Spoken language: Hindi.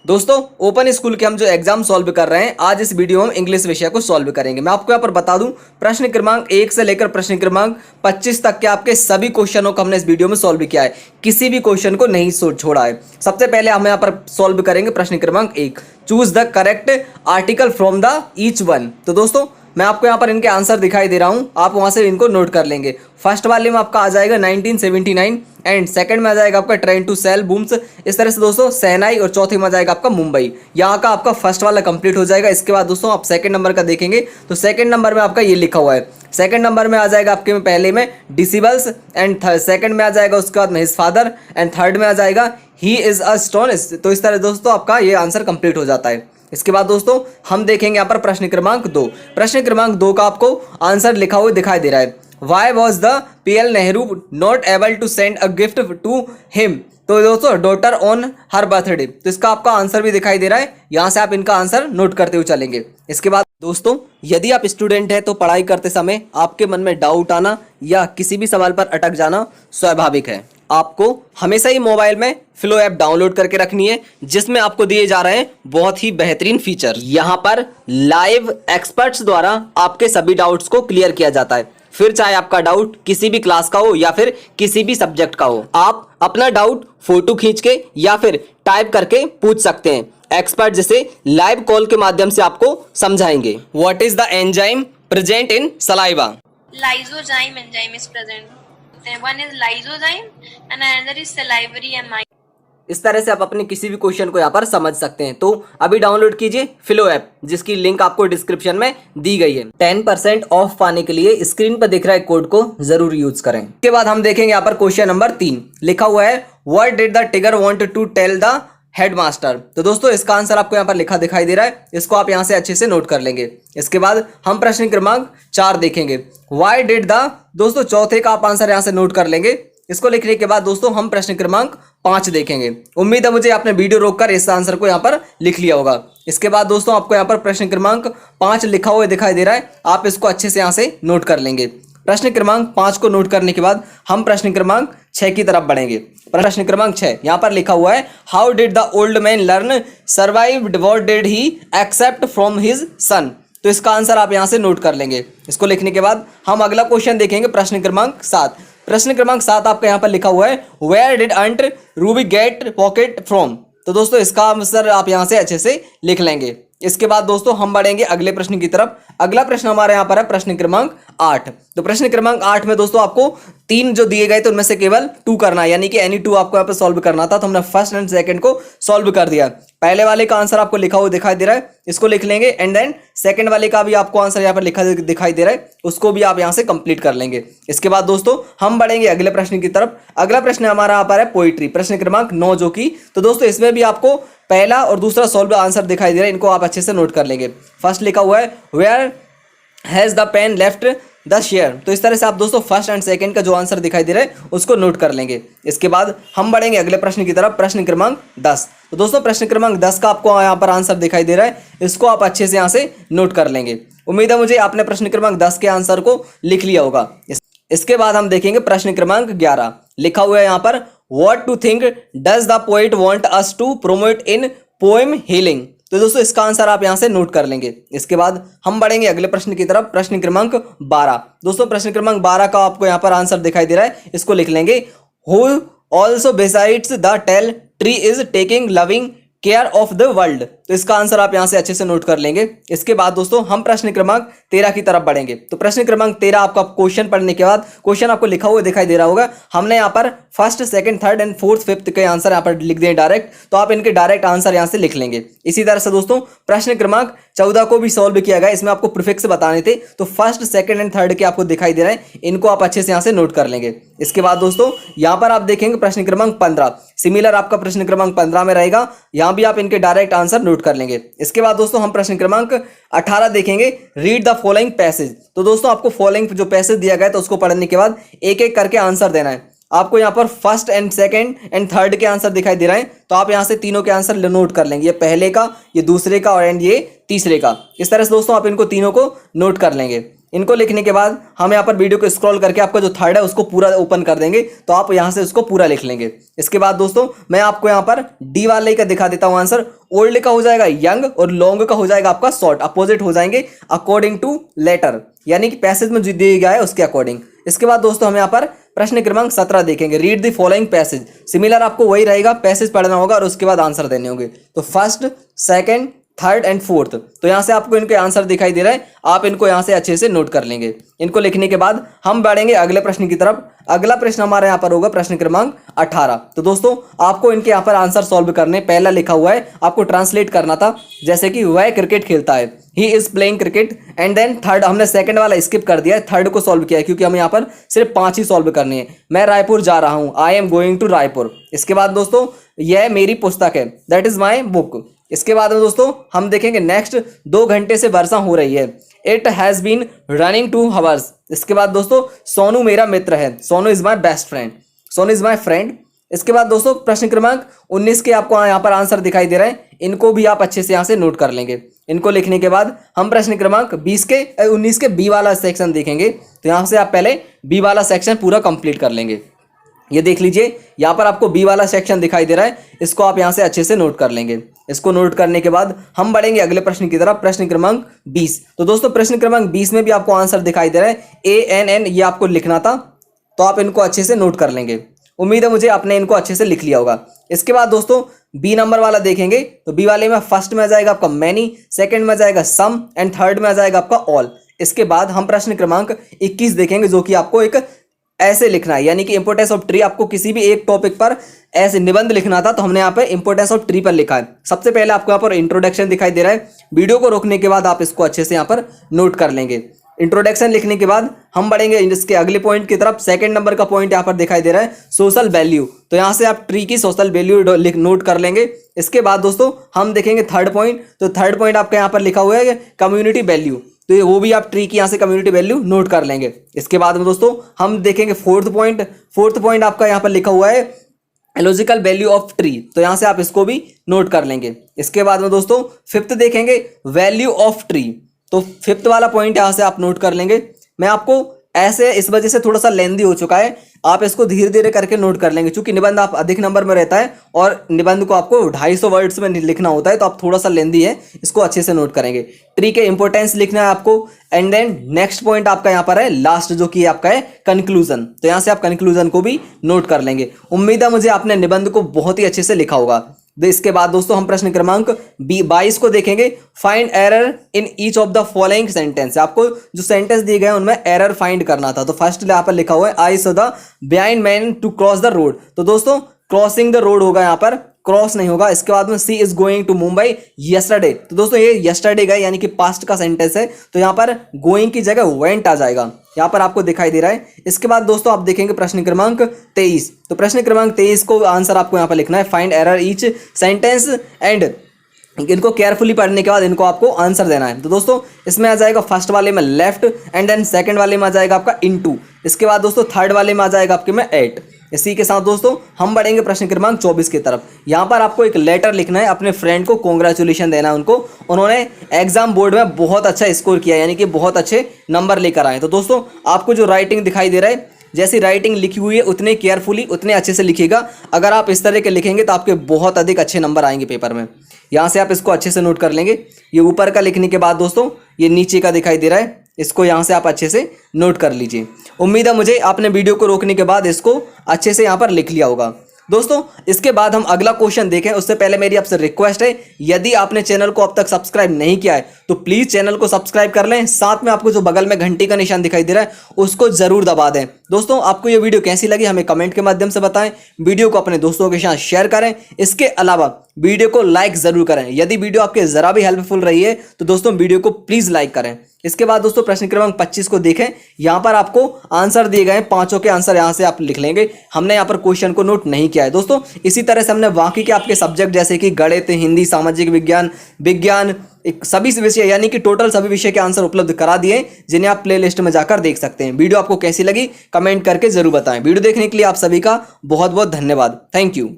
दोस्तों ओपन स्कूल के हम जो एग्जाम सॉल्व कर रहे हैं, आज इस वीडियो में हम इंग्लिश विषय को सॉल्व करेंगे। मैं आपको यहाँ पर बता दूं, प्रश्न क्रमांक 1 से लेकर प्रश्न क्रमांक 25 तक के आपके सभी क्वेश्चनों को हमने इस वीडियो में सॉल्व किया है, किसी भी क्वेश्चन को नहीं छोड़ा है। सबसे पहले हम यहाँ पर सॉल्व करेंगे प्रश्न क्रमांक 1, choose the correct article from the each one. तो दोस्तों मैं आपको यहाँ पर इनके आंसर दिखाई दे रहा हूँ, आप वहाँ से इनको नोट कर लेंगे। फर्स्ट वाले में आपका आ जाएगा 1979 एंड सेकंड में आ जाएगा आपका ट्रेन टू सेल बूम्स। इस तरह से दोस्तों शहनाई, और चौथे में आ जाएगा आपका मुंबई। यहाँ का आपका फर्स्ट वाला कंप्लीट हो जाएगा। इसके बाद दोस्तों आप सेकंड नंबर का देखेंगे तो सेकंड नंबर में आपका ये लिखा हुआ है। सेकंड नंबर में आ जाएगा आपके में पहले में डिसिबल्स एंड सेकंड में आ जाएगा उसके बाद में हिज फादर एंड थर्ड में आ जाएगा ही इज अ स्टोन। तो इस तरह दोस्तों आपका ये आंसर कंप्लीट हो जाता है। इसके बाद दोस्तों हम देखेंगे यहाँ पर प्रश्न क्रमांक 2। प्रश्न क्रमांक 2 का आपको आंसर लिखा हुआ दिखाई दे रहा है, why was the PL Nehru not able to send a gift to him. तो दोस्तों डॉटर ऑन हर बर्थडे। तो इसका आपका आंसर भी दिखाई दे रहा है, यहाँ से आप इनका आंसर नोट करते हुए चलेंगे। इसके बाद दोस्तों यदि आप स्टूडेंट हैं तो पढ़ाई करते समय आपके मन में डाउट आना या किसी भी सवाल पर अटक जाना स्वाभाविक है। आपको हमेशा ही मोबाइल में फ्लो ऐप डाउनलोड करके रखनी है, जिसमें आपको दिए जा रहे हैं बहुत ही बेहतरीन फीचर। यहाँ पर लाइव एक्सपर्ट्स द्वारा आपके सभी डाउट्स को क्लियर किया जाता है, फिर चाहे आपका डाउट किसी भी क्लास का हो या फिर किसी भी सब्जेक्ट का हो। आप अपना डाउट फोटो खींच के या फिर टाइप करके पूछ सकते हैं। एक्सपर्ट जिसे लाइव कॉल के माध्यम से आपको समझाएंगे। What is the enzyme present in saliva? Lysozyme enzyme is present. One is lysozyme and another is salivary amide. इस तरह से आप अपने किसी भी क्वेश्चन को यहाँ पर समझ सकते हैं। तो अभी डाउनलोड कीजिए फ्लो ऐप, जिसकी लिंक आपको डिस्क्रिप्शन में दी गई है। 10% ऑफ पाने के लिए स्क्रीन पर दिख रहा है कोड को जरूर यूज करें। इसके बाद हम देखेंगे यहाँ पर क्वेश्चन नंबर 3 लिखा हुआ है, what did the tiger want to tell the headmaster. तो दोस्तों इसका आंसर आपको यहाँ पर लिखा दिखाई दे रहा है, इसको आप यहाँ से अच्छे से नोट कर लेंगे। इसके बाद हम प्रश्न क्रमांक 4 देखेंगे, व्हाई डिड द। दोस्तों चौथे का आप आंसर यहाँ से नोट कर लेंगे। इसको लिखने के बाद दोस्तों हम प्रश्न क्रमांक 5 देखेंगे। उम्मीद है मुझे आपने वीडियो रोककर इस आंसर को यहाँ पर लिख लिया होगा। इसके बाद दोस्तों आपको यहाँ पर प्रश्न क्रमांक 5 लिखा हुआ दिखाई दे रहा है, आप इसको अच्छे से यहाँ से नोट कर लेंगे। प्रश्न क्रमांक 5 को नोट करने के बाद हम प्रश्न क्रमांक 6 की तरफ बढ़ेंगे। प्रश्न क्रमांक 6 यहाँ पर लिखा हुआ है, how did the old man learn survived what did he accept from his son. तो इसका आंसर आप यहाँ से नोट कर लेंगे। इसको लिखने के बाद हम अगला क्वेश्चन देखेंगे प्रश्न क्रमांक 7। प्रश्न क्रमांक 7 आपका यहाँ पर लिखा हुआ है, where did aunt Ruby get pocket from. तो दोस्तों इसका आंसर आप यहाँ से अच्छे से लिख लेंगे। इसके बाद दोस्तों हम बढ़ेंगे अगले प्रश्न की तरफ। अगला प्रश्न हमारे यहाँ पर है प्रश्न क्रमांक 8। तो प्रश्न क्रमांक 8 में दोस्तों आपको 3 जो दिए गए तो उनमें से केवल 2 करना है, यानी कि एनी 2 आपको यहाँ पर सॉल्व करना था। तो हमने फर्स्ट एंड सेकंड को सॉल्व कर दिया। पहले वाले का आंसर आपको लिखा हुआ दिखाई दे रहा है, इसको लिख लेंगे। एंड देन सेकंड वाले का भी आपको आंसर यहाँ पर लिखा दिखाई दे रहा है, उसको भी आप यहाँ से कंप्लीट कर लेंगे। इसके बाद दोस्तों हम बढ़ेंगे अगले प्रश्न की तरफ। अगला प्रश्न हमारा यहाँ पर है पोइट्री, प्रश्न क्रमांक 9 जो कि। तो दोस्तों इसमें भी आपको पहला और दूसरा सॉल्व आंसर दिखाई दे रहा है, इनको आप अच्छे से नोट कर लेंगे। फर्स्ट लिखा हुआ है, where has the pen left the share. तो इस तरह से आप दोस्तों फर्स्ट एंड सेकंड का जो आंसर दिखाई दे रहा है उसको नोट कर लेंगे। इसके बाद हम बढ़ेंगे अगले प्रश्न की तरफ, प्रश्न क्रमांक 10। तो दोस्तों प्रश्न क्रमांक 10 का आपको यहाँ पर आंसर दिखाई दे रहा है, इसको आप अच्छे से यहाँ से नोट कर लेंगे। उम्मीद है मुझे आपने प्रश्न क्रमांक 10 के आंसर को लिख लिया होगा। इसके बाद हम देखेंगे प्रश्न क्रमांक 11 लिखा हुआ है यहाँ पर, what to think does the poet want us to promote in poem healing. तो दोस्तों इसका आंसर आप यहां से नोट कर लेंगे। इसके बाद हम बढ़ेंगे अगले प्रश्न की तरफ, प्रश्न क्रमांक 12। दोस्तों प्रश्न क्रमांक 12 का आपको यहां पर आंसर दिखाई दे रहा है, इसको लिख लेंगे, who also besides the tall tree is taking loving care of the world. तो इसका आंसर आप यहां से अच्छे से नोट कर लेंगे। इसके बाद दोस्तों हम प्रश्न क्रमांक 13 की तरफ बढ़ेंगे। तो प्रश्न क्रमांक 13 आपका क्वेश्चन पढ़ने के बाद क्वेश्चन आपको लिखा हुआ दिखाई दे रहा होगा। हमने यहाँ पर first, second, third and fourth, fifth के आंसर यहाँ पर लिख दिए डायरेक्ट, तो आप इनके डायरेक्ट आंसर यहाँ से लिख लेंगे। इसी तरह से दोस्तों प्रश्न क्रमांक 14 को भी सॉल्व किया गया, इसमें आपको प्रीफिक्स बताने थे, तो फर्स्ट, सेकंड एंड थर्ड के आपको दिखाई दे रहे हैं, इनको आप अच्छे से यहाँ से नोट कर लेंगे। इसके बाद दोस्तों यहाँ पर आप देखेंगे प्रश्न क्रमांक 15, सिमिलर आपका प्रश्न क्रमांक 15 में रहेगा, यहाँ भी आप इनके डायरेक्ट आंसर नोट कर लेंगे। इसके बाद दोस्तों हम प्रश्न क्रमांक 18 देखेंगे, रीड द फॉलोइंग पैसेज। तो दोस्तों आपको फॉलोइंग जो पैसेज दिया गया है तो उसको पढ़ने के बाद एक एक करके आंसर देना है। आपको यहाँ पर first and second and third के आंसर दिखाई दे रहे हैं, तो आप यहाँ से तीनों के आंसर नोट कर लेंगे, ये पहले का, ये दूसरे का और एंड ये तीसरे का। इस तरह से दोस्तों आप इनको तीनों को नोट कर लेंगे। इनको लिखने के बाद हम यहाँ पर वीडियो को स्क्रॉल करके आपका जो थर्ड है उसको पूरा ओपन कर देंगे, तो आप यहाँ से उसको पूरा लिख लेंगे। इसके बाद दोस्तों मैं आपको यहाँ पर डी वाले का दिखा देता हूँ आंसर। ओल्ड का हो जाएगा यंग और लॉन्ग का हो जाएगा आपका शॉर्ट, अपोजिट हो जाएंगे अकॉर्डिंग टू लेटर, यानी कि पैसेज में जो दिया गया है उसके अकॉर्डिंग। इसके बाद दोस्तों हम यहाँ पर प्रश्न क्रमांक 17 देखेंगे। Read the following passage. Similar आपको वही रहेगा, पैसेज पढ़ना होगा और उसके बाद आंसर देने होंगे। तो first, second, third and fourth, तो यहाँ से आपको इनके आंसर दिखाई दे रहा है, आप इनको यहाँ से अच्छे से नोट कर लेंगे। इनको लिखने के बाद हम बढ़ेंगे अगले प्रश्न की तरफ। अगला प्रश्न हमारे यहाँ पर होगा प्रश्न क्रमांक 18। तो दोस्तों आपको इनके यहाँ पर आंसर सॉल्व करने, पहला लिखा हुआ है आपको ट्रांसलेट करना था, जैसे कि वह क्रिकेट खेलता है, he is playing cricket. And then third, हमने सेकंड वाला स्किप कर दिया है, थर्ड को सॉल्व किया है क्योंकि हम यहाँ पर सिर्फ 5 ही सॉल्व करनी है। मैं रायपुर जा रहा हूँ, I am going to Raipur. इसके बाद दोस्तों यह मेरी पुस्तक है, दैट इज माई बुक। इसके बाद में दोस्तों हम देखेंगे नेक्स्ट, 2 घंटे से वर्षा हो रही है, it has been running 2 hours. इसके बाद दोस्तों सोनू मेरा मित्र है, Sonu is my best friend, Sonu is my friend. इसके बाद दोस्तों प्रश्न क्रमांक 19 के आपको यहाँ पर आंसर दिखाई दे रहे हैं, इनको भी आप अच्छे से यहाँ से नोट कर लेंगे। इनको लिखने के बाद हम प्रश्न क्रमांक 19 के बी वाला सेक्शन देखेंगे। तो यहाँ से आप पहले बी वाला सेक्शन पूरा कंप्लीट कर लेंगे। ये देख लीजिए यहाँ पर आपको बी वाला सेक्शन दिखाई दे रहा है, इसको आप यहाँ से अच्छे से नोट कर लेंगे। इसको नोट करने के बाद हम बढ़ेंगे अगले प्रश्न की तरफ, प्रश्न क्रमांक 20। तो दोस्तों प्रश्न क्रमांक 20 में भी आपको आंसर दिखाई दे रहा है, ANN, ये आपको लिखना था, तो आप इनको अच्छे से नोट कर लेंगे। उम्मीद है मुझे आपने इनको अच्छे से लिख लिया होगा। इसके बाद दोस्तों बी नंबर वाला देखेंगे, तो बी वाले में फर्स्ट में आ जाएगा आपका मैनी, सेकंड में आ जाएगा सम एंड थर्ड में आ जाएगा आपका ऑल। इसके बाद हम प्रश्न क्रमांक 21 देखेंगे, जो कि आपको एक ऐसे लिखना है, यानी कि इंपोर्टेंस ऑफ ट्री। आपको किसी भी एक टॉपिक पर ऐसे निबंध लिखना था, तो हमने यहाँ पे इंपोर्टेंस ऑफ ट्री पर लिखा है। सबसे पहले आपको यहाँ पर इंट्रोडक्शन दिखाई दे रहा है, वीडियो को रोकने के बाद आप इसको अच्छे से यहाँ पर नोट कर लेंगे। इंट्रोडक्शन लिखने के बाद हम बढ़ेंगे इसके अगले पॉइंट की तरफ। सेकंड नंबर का पॉइंट यहाँ पर दिखाई दे रहा है सोशल वैल्यू, तो यहाँ से आप ट्री की सोशल वैल्यू नोट कर लेंगे। इसके बाद दोस्तों हम देखेंगे थर्ड पॉइंट, तो थर्ड पॉइंट आपका यहाँ पर लिखा हुआ है कम्युनिटी वैल्यू, तो वो भी आप ट्री की यहाँ से कम्युनिटी वैल्यू नोट कर लेंगे। इसके बाद में दोस्तों हम देखेंगे फोर्थ पॉइंट आपका यहाँ पर लिखा हुआ है लॉजिकल वैल्यू ऑफ ट्री, तो यहाँ से आप इसको भी नोट कर लेंगे। इसके बाद में दोस्तों फिफ्थ देखेंगे वैल्यू ऑफ ट्री, तो फिफ्थ वाला पॉइंट यहाँ से आप नोट कर लेंगे। मैं आपको ऐसे इस वजह से थोड़ा सा लेंदी हो चुका है, आप इसको धीरे धीरे करके नोट कर लेंगे, क्योंकि निबंध आप अधिक नंबर में रहता है और निबंध को आपको 250 वर्ड्स में लिखना होता है, तो आप थोड़ा सा लेंदी है, इसको अच्छे से नोट करेंगे। ट्री के इंपॉर्टेंस लिखना है आपको। एंड देन नेक्स्ट पॉइंट आपका यहाँ पर है लास्ट, जो कि आपका है कंक्लूजन, तो यहाँ से आप कंक्लूजन को भी नोट कर लेंगे। उम्मीद है मुझे आपने निबंध को बहुत ही अच्छे से लिखा होगा। इसके बाद दोस्तों हम प्रश्न क्रमांक 22 को देखेंगे। Find error in each of the following sentence. आपको जो सेंटेंस दिए गए हैं उनमें एरर फाइंड करना था। तो फर्स्ट यहाँ पर लिखा हुआ है I saw the blind man to cross the road, तो दोस्तों क्रॉसिंग द रोड होगा, यहाँ पर क्रॉस नहीं होगा। इसके बाद में she is going to Mumbai yesterday, तो दोस्तों ये यस्टरडे गए यानी कि पास्ट का सेंटेंस है, तो यहाँ पर गोइंग की जगह वेंट आ जाएगा, यहाँ पर आपको दिखाई दे रहा है। इसके बाद दोस्तों आप देखेंगे प्रश्न क्रमांक 23, तो प्रश्न क्रमांक 23 को आंसर आपको यहाँ पर लिखना है find error each sentence and इनको केयरफुली पढ़ने के बाद इनको आपको आंसर देना है। तो दोस्तों इसमें आ जाएगा फर्स्ट वाले में लेफ्ट एंड देन सेकंड वाले में आ जाएगा आपका इनटू। इसके बाद दोस्तों थर्ड वाले में आ जाएगा आपके में 8। इसी के साथ दोस्तों हम बढ़ेंगे प्रश्न क्रमांक 24 की तरफ। यहाँ पर आपको एक लेटर लिखना है, अपने फ्रेंड को कॉन्ग्रेचुलेशन देना है उनको, उन्होंने एग्जाम बोर्ड में बहुत अच्छा स्कोर किया, यानी कि बहुत अच्छे नंबर लेकर आए। तो दोस्तों आपको जो राइटिंग दिखाई दे रहा है, जैसी राइटिंग लिखी हुई है उतने केयरफुली उतने अच्छे से लिखिएगा। अगर आप इस तरह के लिखेंगे तो आपके बहुत अधिक अच्छे नंबर आएंगे पेपर में। यहाँ से आप इसको अच्छे से नोट कर लेंगे। ये ऊपर का लिखने के बाद दोस्तों ये नीचे का दिखाई दे रहा है, इसको यहाँ से आप अच्छे से नोट कर लीजिए। उम्मीद है मुझे आपने वीडियो को रोकने के बाद इसको अच्छे से यहाँ पर लिख लिया होगा। दोस्तों इसके बाद हम अगला क्वेश्चन देखें, उससे पहले मेरी आपसे रिक्वेस्ट है, यदि आपने चैनल को अब तक सब्सक्राइब नहीं किया है तो प्लीज़ चैनल को सब्सक्राइब कर लें। साथ में आपको जो बगल में घंटी का निशान दिखाई दे रहा है उसको जरूर दबा दें। दोस्तों आपको ये वीडियो कैसी लगी हमें कमेंट के माध्यम से बताएं, वीडियो को अपने दोस्तों के साथ शेयर करें। इसके अलावा वीडियो को लाइक ज़रूर करें। यदि वीडियो आपके ज़रा भी हेल्पफुल रही है तो दोस्तों वीडियो को प्लीज़ लाइक करें। इसके बाद दोस्तों प्रश्न क्रमांक 25 को देखें। यहाँ पर आपको आंसर दिए गए हैं, पांचों के आंसर यहाँ से आप लिख लेंगे। हमने यहाँ पर क्वेश्चन को नोट नहीं किया है दोस्तों। इसी तरह से हमने बाकी के आपके सब्जेक्ट जैसे कि गणित, हिंदी, सामाजिक विज्ञान सभी विषय यानी कि टोटल सभी विषय के आंसर उपलब्ध करा दिए, जिन्हें आप प्लेलिस्ट में जाकर देख सकते हैं। वीडियो आपको कैसी लगी कमेंट करके जरूर बताएं। वीडियो देखने के लिए आप सभी का बहुत बहुत धन्यवाद। Thank you.